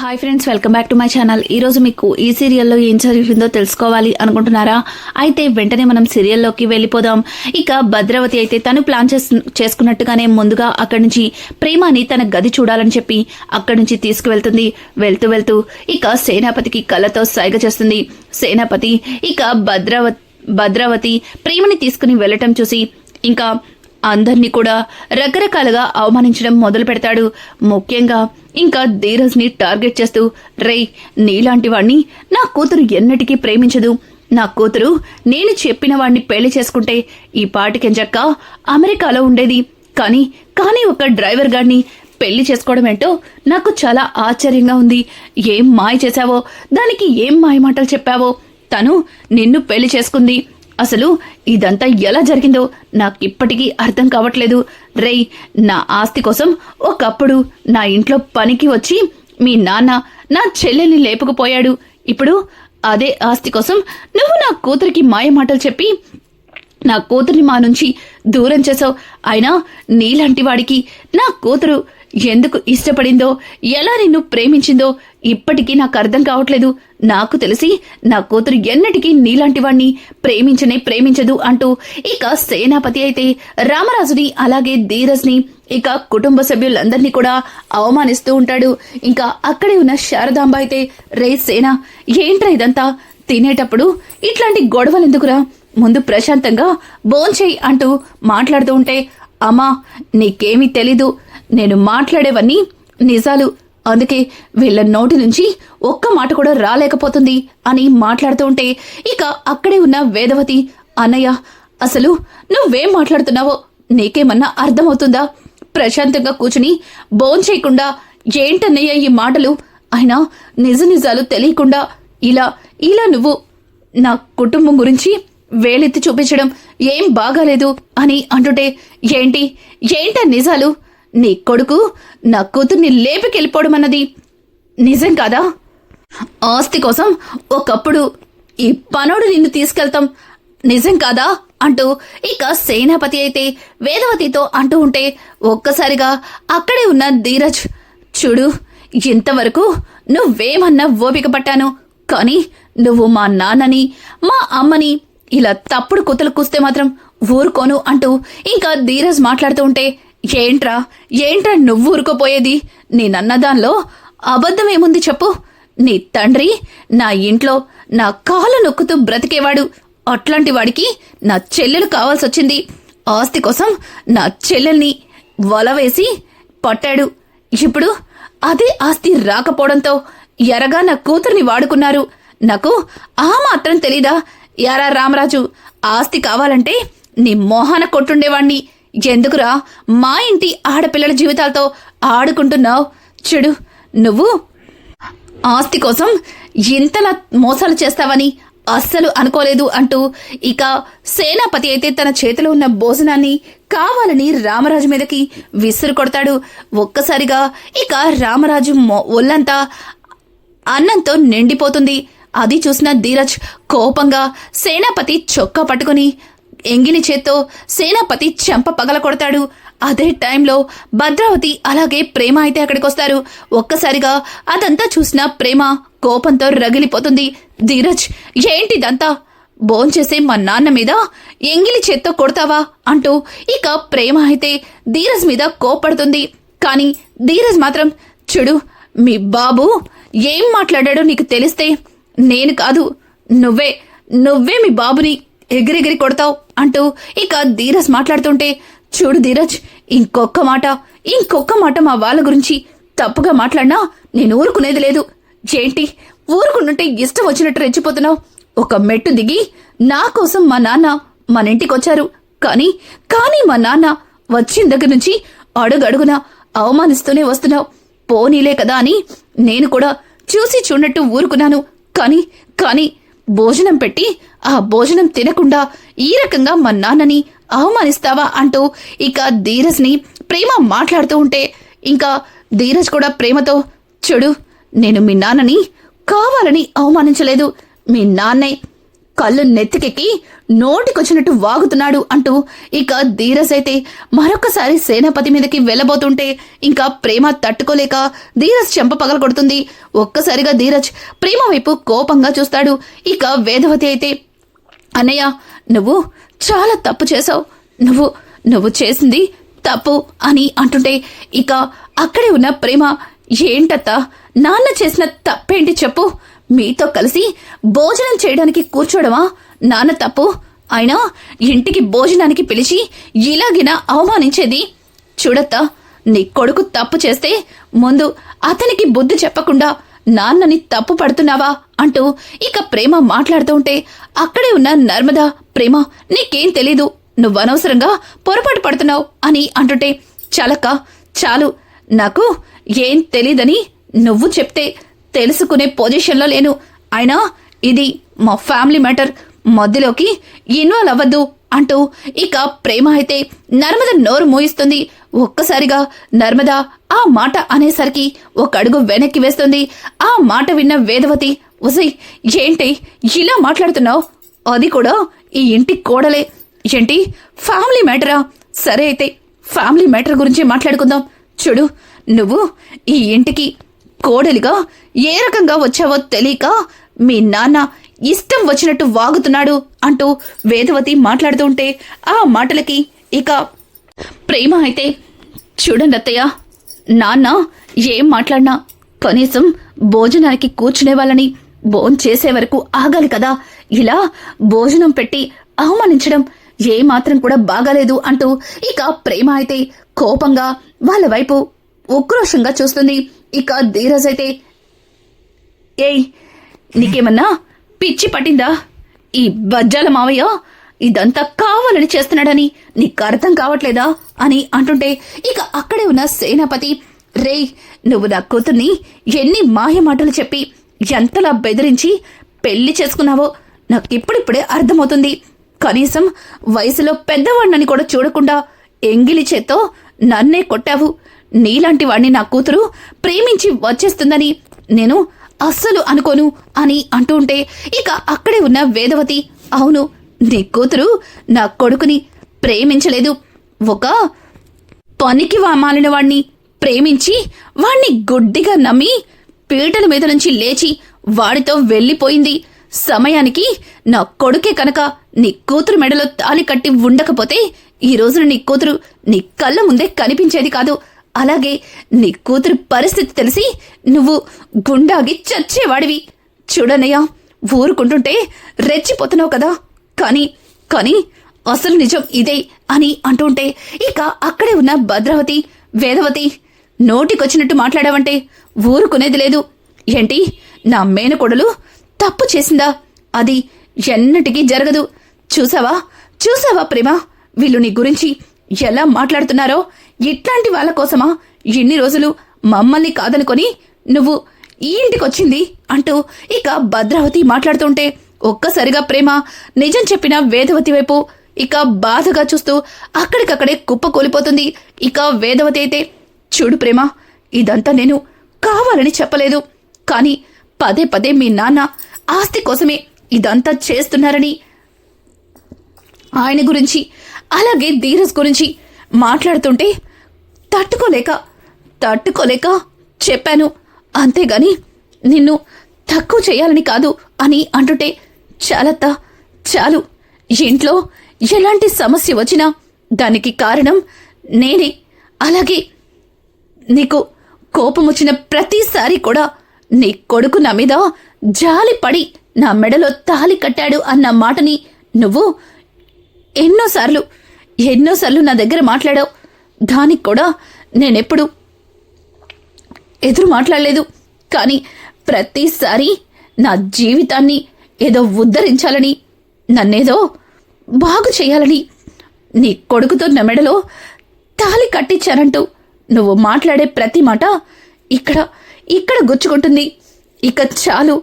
Hi friends, welcome back to my channel. ఈరోజు మీకు ఈ సీరియల్లో ఏం జరిగిందో తెలుసుకోవాలి అనుకుంటున్నారా? అయితే వెంటనే మనం సీరియల్లోకి వెళ్ళిపోదాం. ఇక భద్రావతి అయితే తను ప్లాన్ చేసుకున్నట్టుగానే ముందుగా అక్కడి నుంచి ప్రేమని తన గది చూడాలని చెప్పి అక్కడి నుంచి తీసుకువెళ్తుంది. వెళ్తూ ఇక సేనాపతికి కళ్ళతో సైగ చేస్తుంది. సేనాపతి ఇక భద్రావతి ప్రేమని తీసుకుని వెళ్ళటం చూసి ఇంకా అందర్నీ కూడా రకరకాలుగా అవమానించడం మొదలు పెడతాడు. ముఖ్యంగా ఇంకా ధీరజ్ ని టార్గెట్ చేస్తూ, రేయ్, నీలాంటి వాణ్ణి నా కూతురు ఎన్నటికీ ప్రేమించదు. నా కూతురు నేను చెప్పిన వాణ్ణి పెళ్లి చేసుకుంటే ఈ పాటికెంచక్క అమెరికాలో ఉండేది. కానీ ఒక డ్రైవర్ గాడిని పెళ్లి చేసుకోవడం ఏంటో నాకు చాలా ఆశ్చర్యంగా ఉంది. ఏం మాయ చేశావో, దానికి ఏం మాయ మాటలు చెప్పావో తను నిన్ను పెళ్లి చేసుకుంది. అసలు ఇదంతా ఎలా జరిగిందో నాకిప్పటికీ అర్థం కావట్లేదు. రేయ్, నా ఆస్తి కోసం ఒకప్పుడు నా ఇంట్లో పనికి వచ్చి మీ నాన్న నా చెల్లెల్ని లేపుకుపోయాడు. ఇప్పుడు అదే ఆస్తి కోసం నువ్వు నా కూతురికి మాయ మాటలు చెప్పి నా కూతురిని మా నుంచి దూరం చేసావు. అయినా నీలాంటి వాడికి నా కూతురు ఎందుకు ఇష్టపడిందో, ఎలా నిన్ను ప్రేమించిందో ఇప్పటికీ నాకు అర్థం కావట్లేదు. నాకు తెలిసి నా కూతురు ఎన్నటికీ నీలాంటి వాణ్ణి ప్రేమించదు అంటూ ఇక సేనాపతి అయితే రామరాజుని అలాగే ధీరజ్ ని ఇక కుటుంబ సభ్యులందరినీ కూడా అవమానిస్తూ ఉంటాడు. ఇంకా అక్కడే ఉన్న శారదాంబ అయితే, రే సేనా, ఏంట్రా ఇదంతా? తినేటప్పుడు ఇట్లాంటి గొడవలు ఎందుకురా? ముందు ప్రశాంతంగా భోంచేయి అంటూ మాట్లాడుతూ ఉంటే, అమ్మా నీకేమీ తెలీదు, నేను మాట్లాడేవన్నీ నిజాలు, అందుకే వీళ్ళ నోటి నుంచి ఒక్క మాట కూడా రాలేకపోతుంది అని మాట్లాడుతూ ఉంటే ఇక అక్కడే ఉన్న వేదవతి, అన్నయ్య అసలు నువ్వేం మాట్లాడుతున్నావో నీకేమన్నా అర్థమవుతుందా? ప్రశాంతంగా కూర్చుని భోంచేయకుండా ఏంటన్నయ్య ఈ మాటలు? అయినా నిజాలు తెలియకుండా ఇలా నువ్వు నా కుటుంబం గురించి వేలెత్తి చూపించడం ఏం బాగాలేదు అని అంటుంటే, ఏంట నిజాలు? నీ కొడుకు నా కూతుర్ని లేపికెళ్ళిపోవడం అన్నది నిజం కాదా? ఆస్తి కోసం ఒకప్పుడు ఈ పనోడు నిన్ను తీసుకెళ్తాం నిజం కాదా అంటూ ఇక సేనాపతి అయితే వేదవతితో అంటూ ఉంటే ఒక్కసారిగా అక్కడే ఉన్న ధీరజ్, చూడు, ఇంతవరకు నువ్వేమన్నా ఓపిక పట్టాను, కానీ నువ్వు మా నాన్నని మా అమ్మని ఇలా తప్పుడు కుతలు కూస్తే మాత్రం ఊరుకోను అంటూ ఇంకా ధీరజ్ మాట్లాడుతూ ఉంటే, ఏంట్రా నువ్వు ఊరుకోపోయేది? నేనన్నదానిలో అబద్ధమేముంది చెప్పు? నీ తండ్రి నా ఇంట్లో నా కాలు నొక్కుతూ బ్రతికేవాడు. అట్లాంటి వాడికి నా చెల్లెలు కావాల్సొచ్చింది. ఆస్తి కోసం నా చెల్లెల్ని వలవేసి పట్టాడు. ఇప్పుడు అదే ఆస్తి రాకపోవడంతో ఎరగా నా కూతుర్ని వాడుకున్నారు. నాకు ఆ మాత్రం తెలీదా? యారా రామరాజు, ఆస్తి కావాలంటే నీ మోహాన కొట్టుండేవాణ్ణి. ఎందుకురా మా ఇంటి ఆడపిల్లల జీవితాలతో ఆడుకుంటున్నావు? చెడు, నువ్వు ఆస్తి కోసం ఇంతలా మోసాలు చేస్తావని అస్సలు అనుకోలేదు అంటూ ఇక సేనాపతి అయితే తన చేతిలో ఉన్న భోజనాన్ని కావాలని రామరాజు మీదకి విసురు కొడతాడు. ఒక్కసారిగా ఇక రామరాజు ఒళ్ళంతా అన్నంతో నిండిపోతుంది. అది చూసిన ధీరజ్ కోపంగా సేనాపతి చొక్కా పట్టుకుని ఎంగిలి చేత్తో సేనాపతి చెంప పగల కొడతాడు. అదే టైంలో భద్రావతి అలాగే ప్రేమ అయితే అక్కడికొస్తారు. ఒక్కసారిగా అదంతా చూసిన ప్రేమ కోపంతో రగిలిపోతుంది. ధీరజ్, ఏంటిదంతా? భోంచేసే మా నాన్న మీద ఎంగిలి చేత్తో కొడతావా అంటూ ఇక ప్రేమ అయితే ధీరజ్ మీద కోపడుతుంది. కానీ ధీరజ్ మాత్రం, చూడు, మీ బాబు ఏం మాట్లాడాడో నీకు తెలిస్తే నేను కాదు నువ్వే మీ బాబుని ఎగిరెగిరి కొడతావు అంటూ ఇక ధీరజ్ మాట్లాడుతుంటే, చూడు ధీరజ్, ఇంకొక్క మాట మా వాళ్ళ గురించి తప్పుగా మాట్లాడినా నేను ఊరుకునేది లేదు. ఏంటి ఊరుకుంటుంటే ఇష్టం వచ్చినట్టు రెచ్చిపోతున్నావు? ఒక మెట్టు దిగి నా కోసం మా నాన్న మన ఇంటికొచ్చారు. కానీ మా నాన్న వచ్చిన దగ్గర నుంచి అడుగడుగునా అవమానిస్తూనే వస్తున్నావు. పోనీలే కదా అని నేను కూడా చూసి చూడనట్టు ఊరుకున్నాను. కానీ భోజనం పెట్టి ఆ భోజనం తినకుండా ఈ రకంగా మా నాన్నని అవమానిస్తావా అంటూ ఇక ధీరజ్ ని ప్రేమ మాట్లాడుతూ ఉంటే ఇంకా ధీరజ్ కూడా ప్రేమతో, చూడు, నేను మీ నాన్నని కావాలని అవమానించలేదు. మీ నాన్నే కళ్ళు నెత్తికెక్కి నోటికొచ్చినట్టు వాగుతున్నాడు అంటూ ఇక ధీరజ్ అయితే మరొకసారి సేనాపతి మీదకి వెళ్ళబోతుంటే ఇంకా ప్రేమ తట్టుకోలేక ధీరజ్ చెంప పగలగొడుతుంది. ఒక్కసారిగా ధీరజ్ ప్రేమ వైపు కోపంగా చూస్తాడు. ఇక వేదవతి అయితే అన్నయ్య, నువ్వు చాలా తప్పు చేసావు, నువ్వు చేసింది తప్పు అని అంటుంటే ఇక అక్కడే ఉన్న ప్రేమ, ఏంటత్తా నాన్న చేసిన తప్పేంటి చెప్పు, మీతో కలిసి భోజనం చేయడానికి కూర్చోడమా నాన్న తప్పు, అయినా ఇంటికి భోజనానికి పిలిచి ఇలాగినా అవమానించేది, చూడత్తా నీ కొడుకు తప్పు చేస్తే ముందు అతనికి బుద్ధి చెప్పకుండా నాన్నని తప్పు పడుతున్నావా అంటూ ఇక ప్రేమ మాట్లాడుతూ ఉంటే అక్కడే ఉన్న నర్మదా, ప్రేమ నీకేం తెలీదు, నువ్వనవసరంగా పొరపాటు పడుతున్నావు అని అంటుంటే చాలక్క చాలు, నాకు ఏం తెలీదని నువ్వు చెప్తే తెలుసుకునే పొజిషన్లో లేను, అయినా ఇది మా ఫ్యామిలీ మ్యాటర్, మధ్యలోకి ఇన్వాల్వ్ అవ్వద్దు అంటూ ఇక ప్రేమ అయితే నర్మద నోరు మూయిస్తుంది. ఒక్కసారిగా నర్మద ఆ మాట అనేసరికి ఒక అడుగు వెనక్కి వేస్తుంది. ఆ మాట విన్న వేదవతి, ఉసై ఏంటి ఇలా మాట్లాడుతున్నావు, అది కూడా ఈ ఇంటి కోడలే, ఏంటి ఫ్యామిలీ మ్యాటరా, సరే అయితే ఫ్యామిలీ మ్యాటర్ గురించి మాట్లాడుకుందాం, చూడు నువ్వు ఈ ఇంటికి కోడలిగా ఏ రకంగా వచ్చావో తెలియక మీ నాన్న ఇష్టం వచ్చినట్టు వాగుతున్నాడు అంటూ వేదవతి మాట్లాడుతూ ఉంటే ఆ మాటలకి ఇక ప్రేమ అయితే చూడండి అత్తయ్య, నాన్న ఏం మాట్లాడినా కనీసం భోజనానికి కూర్చునే వాళ్ళని భోంచేసే వరకు ఆగాలి కదా, ఇలా భోజనం పెట్టి అవమానించడం ఏమాత్రం కూడా బాగాలేదు అంటూ ఇక ప్రేమ అయితే కోపంగా వాళ్ళ వైపు ఉక్రోషంగా చూస్తుంది. ఇక ధీరజ్ అయితే, ఏయ్ నీకేమన్నా పిచ్చి పట్టిందా, ఈ బజ్జాల మావయ్య ఇదంతా కావాలని చేస్తున్నాడని నీకు అర్థం కావట్లేదా అని అంటుంటే ఇక అక్కడే ఉన్న సేనాపతి, రేయ్ నువ్వు నా కూతుర్ని ఎన్ని మాయ మాటలు చెప్పి ఎంతలా బెదిరించి పెళ్లి చేసుకున్నావో నాకిప్పుడిప్పుడే అర్థమవుతుంది, కనీసం వయసులో పెద్దవాడినని కూడా చూడకుండా ఎంగిలి చేత్తో నన్నే కొట్టావు, నీలాంటి వాణ్ణి నా కూతురు ప్రేమించి వచ్చేస్తుందని నేను అస్సలు అనుకోను అని అంటూ ఉంటే ఇక అక్కడే ఉన్న వేదవతి, అవును నీ కూతురు నా కొడుకుని ప్రేమించలేదు, ఒక పనికి మాలిన వాణ్ణి ప్రేమించి వాణ్ణి గుడ్డిగా నమ్మి పీటల మీద నుంచి లేచి వాడితో వెళ్ళిపోయింది, సమయానికి నా కొడుకే కనుక నీ కూతురు మెడలో తాళి కట్టి ఉండకపోతే ఈ రోజున నీ కూతురు నీ కళ్ళ ముందే కనిపించేది కాదు, అలాగే నీ కూతురు పరిస్థితి తెలిసి నువ్వు గుండాగి చచ్చేవాడివి, చూడనయ్యా ఊరుకుంటుంటే రెచ్చిపోతున్నావు కదా, కానీ అసలు నిజం ఇదే అని అంటుంటే ఇక అక్కడే ఉన్న భద్రావతి, వేదవతి నోటికొచ్చినట్టు మాట్లాడావంటే ఊరుకునేది లేదు, ఏంటి నా మేనకోడలు తప్పు చేసిందా, అది ఎన్నటికీ జరగదు, చూసావా ప్రేమ వీళ్ళు నీ గురించి ఎలా మాట్లాడుతున్నారో, ఇట్లాంటి వాళ్ళ కోసమా ఇన్ని రోజులు మమ్మల్ని కాదనుకొని నువ్వు ఈ ఇంటికొచ్చింది అంటూ ఇక భద్రావతి మాట్లాడుతుంటే ఒక్కసారిగా ప్రేమ నిజం చెప్పిన వేదవతి వైపు ఇక బాధగా చూస్తూ అక్కడికక్కడే కుప్పకూలిపోతుంది. ఇక వేదవతి అయితే, చూడు ప్రేమ ఇదంతా నేను కావాలని చెప్పలేదు, కానీ పదే పదే మీ నాన్న ఆస్తి కోసమే ఇదంతా చేస్తున్నారని, ఆయన గురించి అలాగే ధీరజ్ గురించి మాట్లాడుతుంటే తట్టుకోలేక చెప్పాను, అంతేగాని నిన్ను తక్కువ చేయాలని కాదు అని అంటుంటే చాలత్తా చాలు, ఇంట్లో ఎలాంటి సమస్య వచ్చినా దానికి కారణం నేనే, అలాగే నీకు కోపం వచ్చిన ప్రతిసారి కూడా నీ కొడుకు నా మీద జాలిపడి నా మెడలో తాళి కట్టాడు అన్న మాటని నువ్వు ఎన్నోసార్లు నా దగ్గర మాట్లాడావు, దానికి కూడా నేనెప్పుడు ఎదురు మాట్లాడలేదు, కానీ ప్రతిసారి నా జీవితాన్ని ఏదో ఉద్ధరించాలని, నన్నేదో బాగు చేయాలని నీ కొడుకుతో నా మెడలో తాళి కట్టించానంటూ నువ్వు మాట్లాడే ప్రతి మాట ఇక్కడ గుచ్చుకుంటుంది, ఇక చాలు,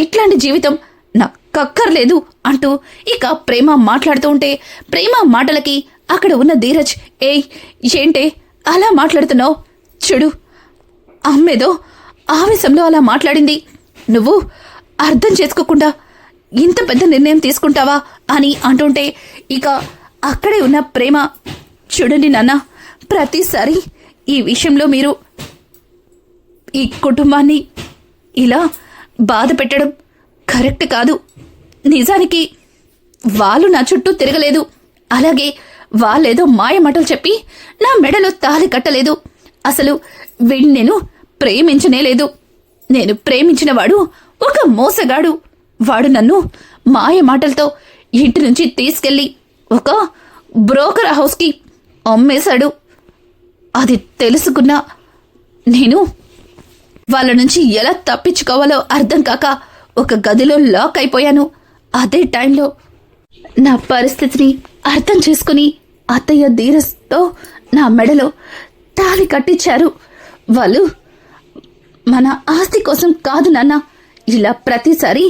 ఇట్లాంటి జీవితం నాకక్కర్లేదు అంటూ ఇక ప్రేమ మాట్లాడుతూ ఉంటే ప్రేమ మాటలకి అక్కడ ఉన్న ధీరజ్, ఏంటే అలా మాట్లాడుతున్నావు, చూడు అమ్మేదో ఆవేశంలో అలా మాట్లాడింది, నువ్వు అర్థం చేసుకోకుండా ఇంత పెద్ద నిర్ణయం తీసుకుంటావా అని అంటుంటే ఇక అక్కడే ఉన్న ప్రేమ, చూడండి నాన్న, ప్రతిసారి ఈ విషయంలో మీరు ఈ కుటుంబాన్ని ఇలా బాధ పెట్టడం కరెక్ట్ కాదు. నిజానికి వాళ్ళు నా చుట్టూ తిరగలేదు, అలాగే వాళ్ళేదో మాయమాటలు చెప్పి నా మెడలో తాళి కట్టలేదు. అసలు వీడిని నేను ప్రేమించనే లేదు. నేను ప్రేమించిన వాడు ఒక మోసగాడు. వాడు నన్ను మాయమాటలతో ఇంటి నుంచి తీసుకెళ్లి ఒక బ్రోకర్ హౌస్కి అమ్మేశాడు. అది తెలుసుకున్నా నేను వాళ్ళ నుంచి ఎలా తప్పించుకోవాలో అర్థం కాక ఒక గదిలో లాక్ అయిపోయాను. అదే టైంలో నా పరిస్థితిని అర్థం చేసుకుని అత్తయ్య ధీరస్తో నా మెడలో తాళి కట్టించారు. వాళ్ళు మన ఆస్తి కోసం కాదు నాన్న. ఇలా ప్రతిసారి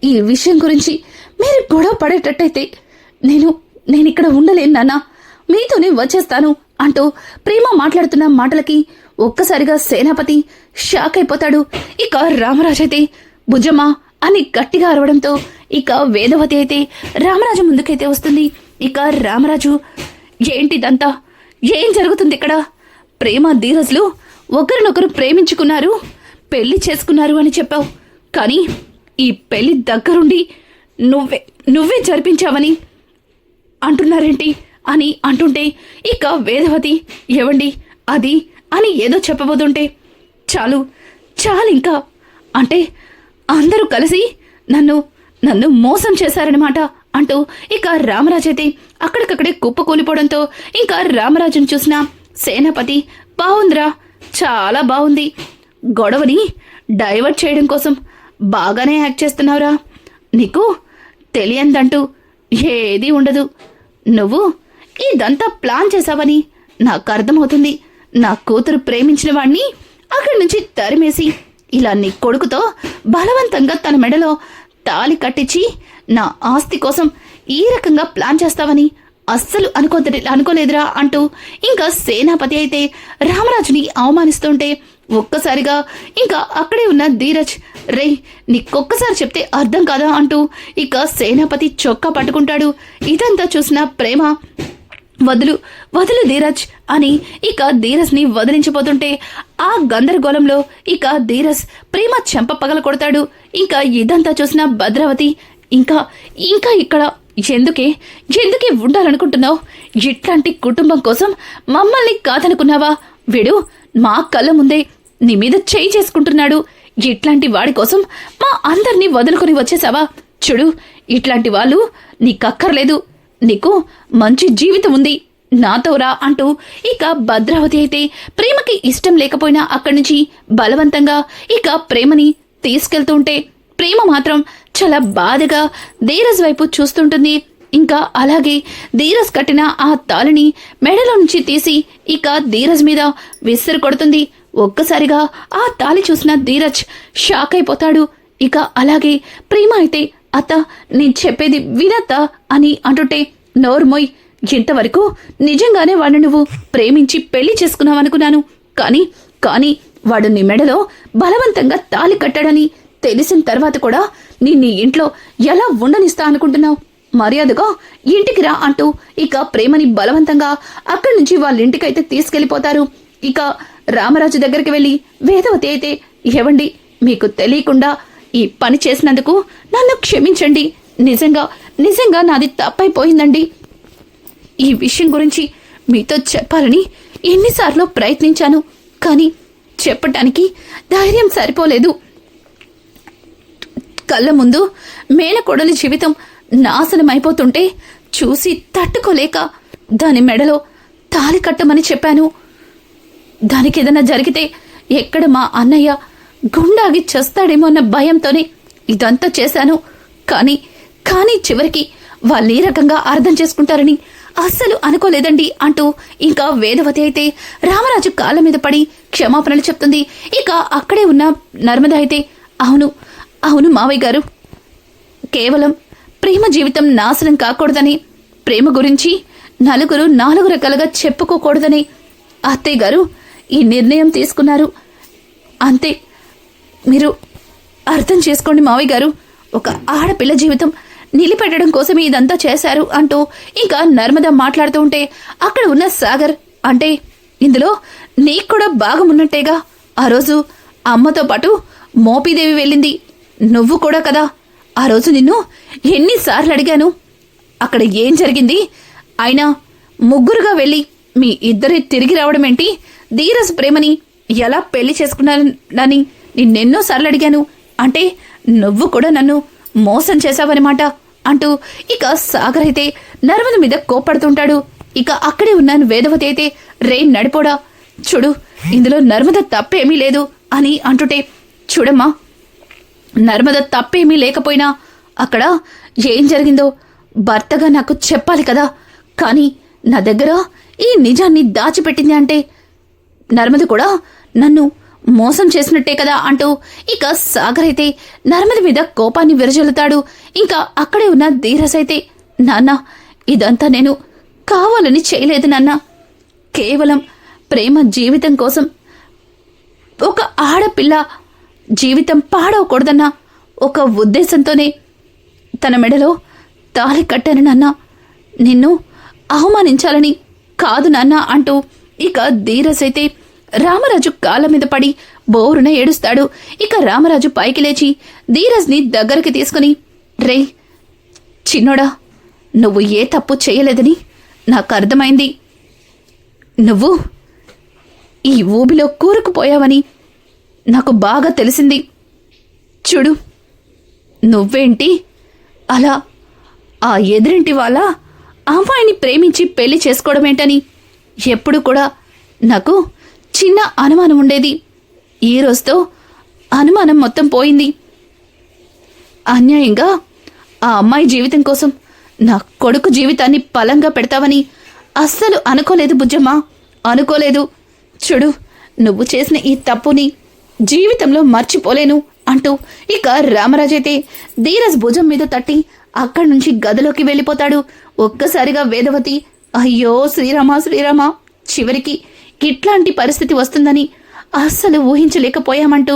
ఈ విషయం గురించి మీరు గొడవ పడేటట్టయితే నేను ఇక్కడ ఉండలేను నాన్న, మీతోనే వచ్చేస్తాను అంటూ ప్రేమ మాట్లాడుతున్న మాటలకి ఒక్కసారిగా సేనాపతి షాక్ అయిపోతాడు. ఇక రామరాజు అయితే భుజమ్మా అని గట్టిగా అరవడంతో ఇక వేదవతి అయితే రామరాజు ముందుకైతే వస్తుంది. ఇక రామరాజు, ఏంటిదంతా? ఏం జరుగుతుంది ఇక్కడ? ప్రేమ ధీరజ్లు ఒకరినొకరు ప్రేమించుకున్నారు, పెళ్లి చేసుకున్నారు అని చెప్పావు, కానీ ఈ పెళ్లి దగ్గరుండి నువ్వే జరిపించావని అంటున్నారేంటి అని అంటుంటే ఇక వేదవతి, ఏవండి అది అని ఏదో చెప్పబోతుంటే, చాలు ఇంకా, అంటే అందరూ కలిసి నన్ను మోసం చేశారనమాట అంటూ ఇక రామరాజు అయితే అక్కడికక్కడే కుప్పకూలిపోవడంతో ఇంకా రామరాజును చూసిన సేనాపతి, బాగుందిరా, చాలా బాగుంది, గొడవని డైవర్ట్ చేయడం కోసం బాగానే యాక్ట్ చేస్తున్నావురా, నీకు తెలియందంటూ ఏదీ ఉండదు, నువ్వు ఇదంతా ప్లాన్ చేశావని నాకు అర్థమవుతుంది. నా కూతురు ప్రేమించిన వాణ్ణి అక్కడి నుంచి తరిమేసి ఇలా నీ కొడుకుతో బలవంతంగా తన మెడలో తాళి కట్టించి నా ఆస్తి కోసం ఈ రకంగా ప్లాన్ చేస్తావని అస్సలు అనుకోలేదురా అంటూ ఇంకా సేనాపతి అయితే రామరాజుని అవమానిస్తుంటే ఒక్కసారిగా ఇంకా అక్కడే ఉన్న ధీరజ్, రే నీకొక్కసారి చెప్తే అర్థం కాదా అంటూ ఇక సేనాపతి చొక్కా పట్టుకుంటాడు. ఇదంతా చూసిన ప్రేమ, వదులు ధీరజ్ అని ఇక ధీరజ్ ని వదిలించిపోతుంటే ఆ గందరగోళంలో ఇక ధీరజ్ ప్రేమ చెంప పగల కొడతాడు. ఇంకా ఇదంతా చూసిన భద్రావతి, ఇంకా ఇక్కడ ఎందుకే ఉండాలనుకుంటున్నావు? ఇట్లాంటి కుటుంబం కోసం మమ్మల్ని కాదనుకున్నావా? వీడు మా కళ్ళ ముందే నీ మీద చేయి చేసుకుంటున్నాడు. ఇట్లాంటి వాడి కోసం మా అందరినీ వదులుకొని వచ్చేసావా? చూడు, ఇట్లాంటి వాళ్ళు నీకక్కర్లేదు, నీకు మంచి జీవితం ఉంది, నాతో రా అంటూ ఇక భద్రావతి అయితే ప్రేమకి ఇష్టం లేకపోయినా అక్కడి నుంచి బలవంతంగా ఇక ప్రేమని తీసుకెళ్తుంటే ప్రేమ మాత్రం చాలా బాధగా ధీరజ్ వైపు చూస్తుంటుంది. ఇంకా అలాగే ధీరజ్ కట్టిన ఆ తాళిని మెడలో నుంచి తీసి ఇక ధీరజ్ మీద విసిరి కొడుతుంది. ఒక్కసారిగా ఆ తాళి చూసిన ధీరజ్ షాక్ అయిపోతాడు. ఇక అలాగే ప్రేమ అయితే, అత్త నేను చెప్పేది వినత్త అని అంటుంటే, నోర్మోయ్, ఇంతవరకు నిజంగానే వాడిని నువ్వు ప్రేమించి పెళ్లి చేసుకున్నావనుకున్నాను, కానీ వాడు నీ మెడలో బలవంతంగా తాళి కట్టాడని తెలిసిన తర్వాత కూడా నీ ఇంట్లో ఎలా ఉండనిస్తా అనుకుంటున్నావు? మర్యాదగా ఇంటికి రా అంటూ ఇక ప్రేమని బలవంతంగా అక్కడి నుంచి వాళ్ళ ఇంటికైతే తీసుకెళ్లిపోతారు. ఇక రామరాజు దగ్గరికి వెళ్లి వేదవతి అయితే, ఏవండి, మీకు తెలియకుండా ఈ పని చేసినందుకు నన్ను క్షమించండి, నిజంగా నాది తప్పైపోయిందండి. ఈ విషయం గురించి మీతో చెప్పాలని ఎన్నిసార్లు ప్రయత్నించాను, కానీ చెప్పటానికి ధైర్యం సరిపోలేదు. కళ్ళ ముందు మేనకోడలి జీవితం నాశనమైపోతుంటే చూసి తట్టుకోలేక దాని మెడలో తాళి కట్టమని చెప్పాను. దానికి ఏదైనా జరిగితే ఎక్కడ మా అన్నయ్య గుండాగి చేస్తాడేమో అన్న భయంతోనే ఇదంతా చేశాను. కానీ చివరికి వాళ్ళు ఈ రకంగా అర్థం చేసుకుంటారని అస్సలు అనుకోలేదండి అంటూ ఇంకా వేదవతి అయితే రామరాజు కాళ్ళ మీద పడి క్షమాపణలు చెప్తుంది. ఇక అక్కడే ఉన్న నర్మద అయితే, అవును మావయ్య గారు, కేవలం ప్రేమ జీవితం నాశనం కాకూడదని, ప్రేమ గురించి నలుగురు 4 రకాలుగా చెప్పుకోకూడదని అత్తయ్య గారు ఈ నిర్ణయం తీసుకున్నారు. అంతే, మీరు అర్థం చేసుకోండి మావయ్య గారు ఒక ఆడపిల్ల జీవితం నిలిపెట్టడం కోసమే ఇదంతా చేశారు అంటూ ఇంకా నర్మద మాట్లాడుతూ ఉంటే అక్కడ ఉన్న సాగర్ అంటే ఇందులో నీకు కూడా భాగం ఉన్నట్టేగా. ఆ రోజు అమ్మతో పాటు మోపీదేవి వెళ్ళింది నువ్వు కూడా కదా. ఆ రోజు నిన్ను ఎన్నిసార్లు అడిగాను అక్కడ ఏం జరిగింది. అయినా ముగ్గురుగా వెళ్ళి మీ ఇద్దరి తిరిగి రావడం ఏంటి. ధీరజ్ ప్రేమని ఎలా పెళ్లి చేసుకున్నానని నిన్నెన్నోసార్లు అడిగాను. అంటే నువ్వు కూడా నన్ను మోసం చేశావన్నమాట అంటూ ఇక సాగర్ అయితే నర్మద మీద కోప్పడుతుంటాడు. ఇక అక్కడే ఉన్నాను వేదవతి అయితే రే నడిపోడా చూడు ఇందులో నర్మద తప్పేమీ లేదు అని అంటుంటే చూడమ్మా నర్మద తప్పేమీ లేకపోయినా అక్కడ ఏం జరిగిందో భర్తగా నాకు చెప్పాలి కదా. కానీ నా దగ్గర ఈ నిజాన్ని దాచిపెట్టింది అంటే నర్మద కూడా నన్ను మోసం చేసినట్టే కదా అంటూ ఇక సాగర్ అయితే నర్మద మీద కోపాన్ని విరజల్లుతాడు. ఇంకా అక్కడే ఉన్న ధీరజ్ అయితే నాన్న ఇదంతా నేను కావాలని చేయలేదు నాన్న. కేవలం ప్రేమ జీవితం కోసం ఒక ఆడపిల్ల జీవితం పాడవకూడదన్న ఒక ఉద్దేశంతోనే తన మెడలో తాళి కట్టాను నాన్న. నిన్ను అవమానించాలని కాదు నాన్న అంటూ ఇక ధీరజ్ అయితే రామరాజు కాళ్ళ మీద పడి బోరున ఏడుస్తాడు. ఇక రామరాజు పైకి లేచి ధీరజ్ని దగ్గరికి తీసుకుని రే చిన్నోడా నువ్వు ఏ తప్పు చేయలేదని నాకు అర్థమైంది. నువ్వు ఈ ఊబిలో కూరుకుపోయావని నాకు బాగా తెలిసింది. చూడు నువ్వేంటి అలా ఆ ఎదురింటి వాళ్ళ అమ్మాయిని ప్రేమించి పెళ్లి చేసుకోవడం ఏంటని ఎప్పుడు కూడా నాకు చిన్న అనుమానం ఉండేది. ఈ రోజుతో అనుమానం మొత్తం పోయింది. అన్యాయంగా ఆ అమ్మాయి జీవితం కోసం నా కొడుకు జీవితాన్ని పలంగా పెడతావని అస్సలు అనుకోలేదు బుజ్జమ్మ, అనుకోలేదు. చూడు నువ్వు చేసిన ఈ తప్పుని జీవితంలో మర్చిపోలేను అంటూ ఇక రామరాజైతే ధీరజ్ భుజం మీద తట్టి అక్కడి నుంచి గదిలోకి వెళ్ళిపోతాడు. ఒక్కసారిగా వేదవతి అయ్యో శ్రీరామ శ్రీరామ చివరికి ఇట్లాంటి పరిస్థితి వస్తుందని అస్సలు ఊహించలేకపోయామంటూ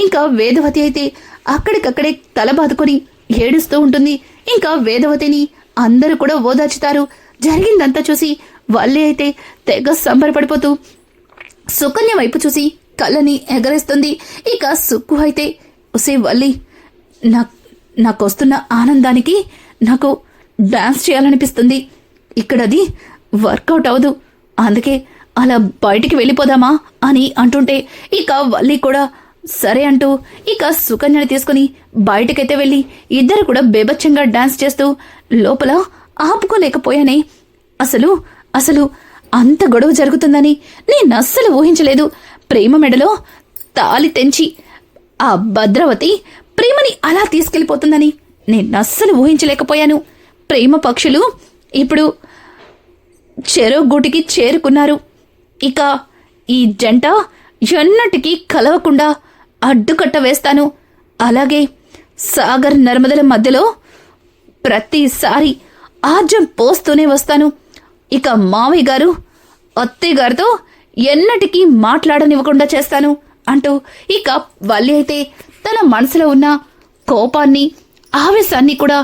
ఇంకా వేదవతి అయితే అక్కడికక్కడే తల బాదుకొని ఏడుస్తూ ఉంటుంది. ఇంకా వేదవతిని అందరూ కూడా ఓదార్చుతారు. జరిగిందంతా చూసి వల్లి అయితే తెగ సంబరపడిపోతూ సుకన్య వైపు చూసి కళ్ళని ఎగరేస్తుంది. ఇక సుక్కు అయితే ఒసే వల్లి నాకొస్తున్న ఆనందానికి నాకు డాన్స్ చేయాలనిపిస్తుంది. ఇక్కడది వర్కౌట్ అవ్వదు, అందుకే అలా బయటికి వెళ్ళిపోదామా అని అంటుంటే ఇక వల్లి కూడా సరే అంటూ ఇక సుకన్యని తీసుకుని బయటకైతే వెళ్ళి ఇద్దరు కూడా బేబచ్చంగా డాన్స్ చేస్తూ లోపల ఆపుకోలేకపోయానే. అసలు అంత గొడవ జరుగుతుందని నేను అస్సలు ఊహించలేదు. ప్రేమ మెడలో తాలి తెంచి ఆ భద్రవతి ప్రేమని అలా తీసుకెళ్ళిపోతుందని నేను అస్సలు ఊహించలేకపోయాను. ప్రేమ పక్షులు ఇప్పుడు చెరో గూటికి చేరుకున్నారు. ఇక ఈ జంట ఎన్నటికీ కలవకుండా అడ్డుకట్ట వేస్తాను. అలాగే సాగర్ నర్మదల మధ్యలో ప్రతిసారి ఆజ్యం పోస్తూనే వస్తాను. ఇక మావయ్య గారు అత్తయ్య గారితో ఎన్నటికీ మాట్లాడనివ్వకుండా చేస్తాను అంటూ ఇక వల్లి అయితే తన మనసులో ఉన్న కోపాన్ని ఆవేశాన్ని కూడా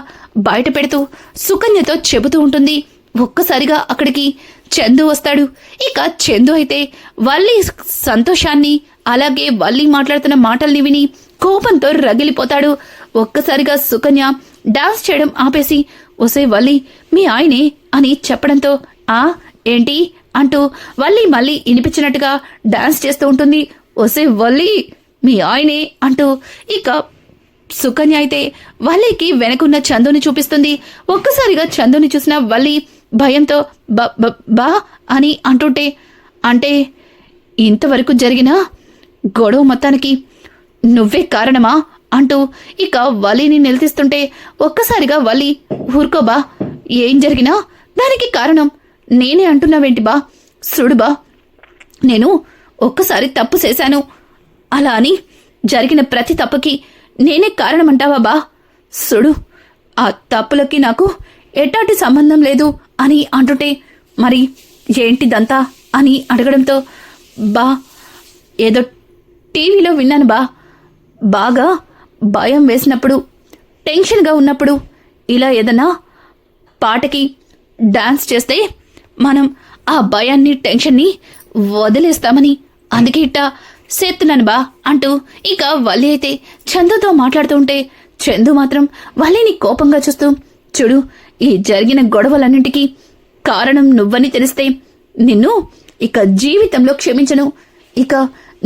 బయట పెడుతూ సుకన్యతో చెబుతూ ఉంటుంది. ఒక్కసారిగా అక్కడికి చందు వస్తాడు. ఇక చందు అయితే వల్లి సంతోషాన్ని అలాగే వల్లి మాట్లాడుతున్న మాటల్ని విని కోపంతో రగిలిపోతాడు. ఒక్కసారిగా సుకన్య డాన్స్ చేయడం ఆపేసి ఒసే వల్లి మీ ఆయనే అని చెప్పడంతో ఆ ఏంటి అంటూ వల్లి మళ్ళీ వినిపించినట్టుగా డాన్స్ చేస్తూ ఉంటుంది. ఒసే వల్లి మీ ఆయనే అంటూ ఇక సుకన్య అయితే వల్లికి వెనకున్న చందుని చూపిస్తుంది. ఒక్కసారిగా చందుని చూసిన వల్లి భయంతో బా అని అంటుంటే అంటే ఇంతవరకు జరిగిన గొడవ మొత్తానికి నువ్వే కారణమా అంటూ ఇక వల్లిని నిలదీస్తుంటే ఒక్కసారిగా వల్లి ఊరుకోబా, ఏం జరిగినా దానికి కారణం నేనే అంటున్నావేంటి బా. చూడుబా నేను ఒక్కసారి తప్పు చేశాను, అలా అని జరిగిన ప్రతి తప్పుకి నేనే కారణమంటావా బా. చూడు ఆ తప్పులకి నాకు ఎట్లాంటి సంబంధం లేదు అని అంటుంటే మరి ఏంటిదంతా అని అడగడంతో బా ఏదో టీవీలో విన్నాను బా, బాగా భయం వేసినప్పుడు టెన్షన్గా ఉన్నప్పుడు ఇలా ఏదన్నా పాటకి డాన్స్ చేస్తే మనం ఆ భయాన్ని టెన్షన్ని వదిలేస్తామని అందుకే ఇట్టా చేస్తున్నాను బా అంటూ ఇక వల్లి అయితే చందుతో మాట్లాడుతూ ఉంటే చందు మాత్రం వల్లిని కోపంగా చూస్తూ చూడు ఈ జరిగిన గొడవలన్నింటికీ కారణం నువ్వని తెలిస్తే నిన్ను ఇక జీవితంలో క్షమించను, ఇక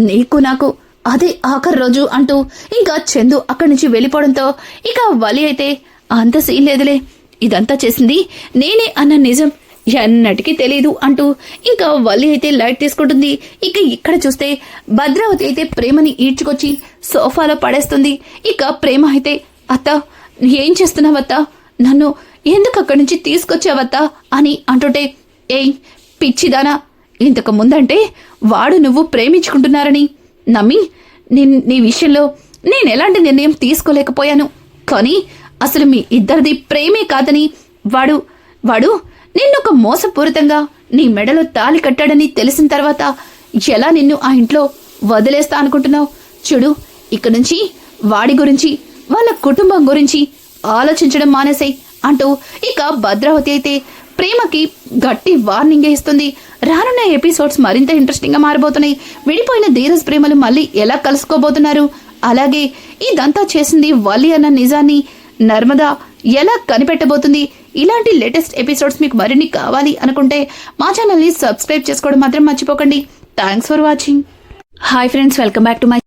నీకు నాకు అదే ఆఖరి రోజు అంటూ ఇంకా చందు అక్కడి నుంచి వెళ్ళిపోవడంతో ఇక వల్లి అయితే అంత సీన్ లేదులే, ఇదంతా చేసింది నేనే అన్న నిజం ఎన్నటికీ తెలీదు అంటూ ఇంకా వల్లి అయితే లైట్ తీసుకుంటుంది. ఇక ఇక్కడ చూస్తే భద్రావతి అయితే ప్రేమని ఈడ్చుకొచ్చి సోఫాలో పడేస్తుంది. ఇక ప్రేమ అయితే అత్త ఏం చేస్తున్నావత్తా, నన్ను ఎందుకు అక్కడి నుంచి తీసుకొచ్చావత్తా అని అంటుంటే ఏయ్ పిచ్చిదానా, ఇంతకు ముందంటే వాడు నువ్వు ప్రేమించుకుంటున్నారని నమ్మి నీ విషయంలో నేను ఎలాంటి నిర్ణయం తీసుకోలేకపోయాను, కానీ అసలు మీ ఇద్దరిది ప్రేమే కాదని వాడు నిన్నొక మోసపూరితంగా నీ మెడలో తాళి కట్టాడని తెలిసిన తర్వాత ఎలా నిన్ను ఆ ఇంట్లో వదిలేస్తా అనుకుంటున్నావు? చూడు ఇక నుంచి వాడి గురించి వాళ్ళ కుటుంబం గురించి ఆలోచించడం మానేసాయి అంటూ ఇక భద్రావతి అయితే ప్రేమకి గట్టి వార్నింగ్ ఇస్తుంది. రానున్న ఎపిసోడ్స్ మరింత ఇంట్రెస్టింగ్ గా మారబోతున్నాయి. విడిపోయిన ధీరజ్ ప్రేమలు మళ్ళీ ఎలా కలుసుకోబోతున్నారు, అలాగే ఇదంతా చేసింది వల్లి అన్న నిజాన్ని నర్మదా ఎలా కనిపెట్టబోతుంది? ఇలాంటి లేటెస్ట్ ఎపిసోడ్స్ మీకు మరిన్ని కావాలి అనుకుంటే మా ఛానల్ని సబ్స్క్రైబ్ చేసుకోవడం మాత్రం మర్చిపోకండి. Thanks for watching. Hi friends, welcome back to my